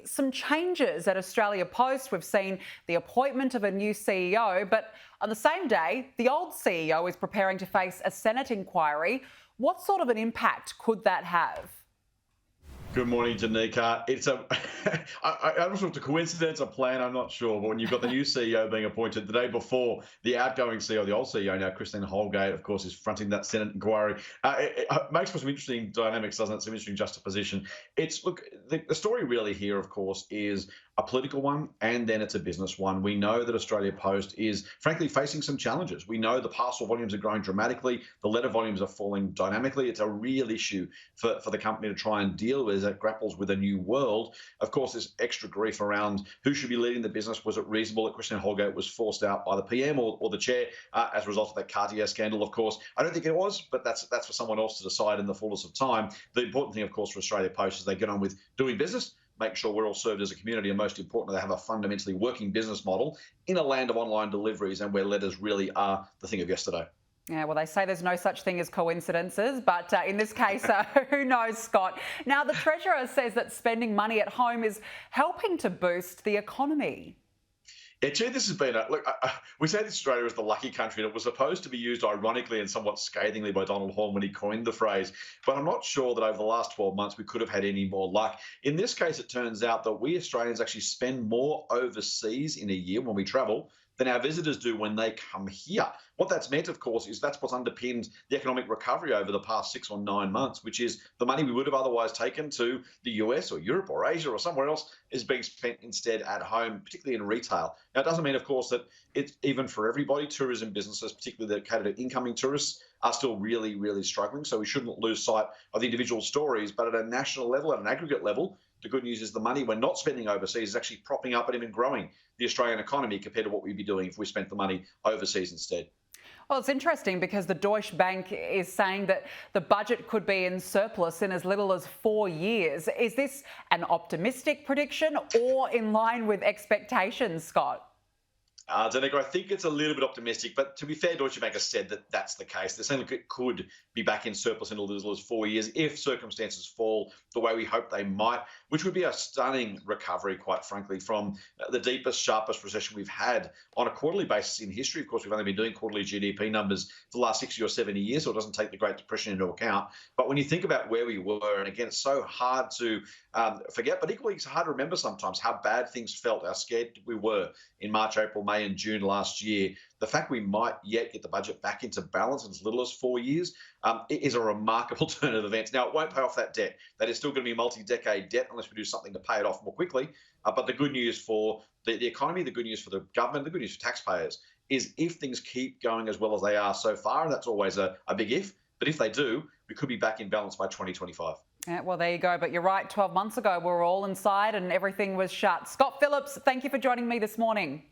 Some changes at Australia Post. We've seen the appointment of a new CEO, but on the same day, the old CEO is preparing to face a Senate inquiry. What sort of an impact could that have? Good morning, Janika. I don't know if it's a coincidence, a plan, I'm not sure. But when you've got the new CEO being appointed the day before the outgoing CEO, the old CEO now, Christine Holgate, of course, is fronting that Senate inquiry. It makes for some interesting dynamics, doesn't it? Some interesting juxtaposition. The story really here, of course, is a political one, and then it's a business one. We know that Australia Post is, frankly, facing some challenges. We know the parcel volumes are growing dramatically. The letter volumes are falling dynamically. It's a real issue for the company to try and deal with as it grapples with a new world. Of course, there's extra grief around who should be leading the business. Was it reasonable that Christine Holgate was forced out by the PM or the chair as a result of that Cartier scandal? Of course, I don't think it was, but that's for someone else to decide in the fullness of time. The important thing, of course, for Australia Post is they get on with doing business, make sure we're all served as a community, and most importantly, they have a fundamentally working business model in a land of online deliveries and where letters really are the thing of yesterday. Yeah, well, they say there's no such thing as coincidences, but in this case, who knows, Scott? Now, the Treasurer says that spending money at home is helping to boost the economy. Yeah, gee, this has been we say that Australia is the lucky country, and it was supposed to be used ironically and somewhat scathingly by Donald Horne when he coined the phrase. But I'm not sure that over the last 12 months we could have had any more luck. In this case, it turns out that we Australians actually spend more overseas in a year when we travel than our visitors do when they come here. What that's meant, of course, is that's what's underpinned the economic recovery over the past 6 or 9 months, which is the money we would have otherwise taken to the US or Europe or Asia or somewhere else is being spent instead at home, particularly in retail. Now, it doesn't mean, of course, that it's even for everybody. Tourism businesses, particularly that cater to incoming tourists, are still really, really struggling. So we shouldn't lose sight of the individual stories. But at a national level, at an aggregate level, the good news is the money we're not spending overseas is actually propping up and even growing the Australian economy compared to what we'd be doing if we spent the money overseas instead. Well, it's interesting because the Deutsche Bank is saying that the budget could be in surplus in as little as 4 years. Is this an optimistic prediction or in line with expectations, Scott? Danica, I think it's a little bit optimistic, but to be fair, Deutsche Bank has said that that's the case. They're saying it could be back in surplus in as little as 4 years if circumstances fall the way we hope they might, which would be a stunning recovery, quite frankly, from the deepest, sharpest recession we've had on a quarterly basis in history. Of course, we've only been doing quarterly GDP numbers for the last 60 or 70 years, so it doesn't take the Great Depression into account. But when you think about where we were, and again, it's so hard to forget, but equally it's hard to remember sometimes how bad things felt, how scared we were in March, April, May and June last year. The fact we might yet get the budget back into balance in as little as 4 years is a remarkable turn of events. Now, it won't pay off that debt. That is still going to be multi-decade debt unless we do something to pay it off more quickly. But the good news for the economy, the good news for the government, the good news for taxpayers is if things keep going as well as they are so far, and that's always a big if, but if they do, we could be back in balance by 2025. Yeah, well, there you go. But you're right, 12 months ago, we were all inside and everything was shut. Scott Phillips, thank you for joining me this morning.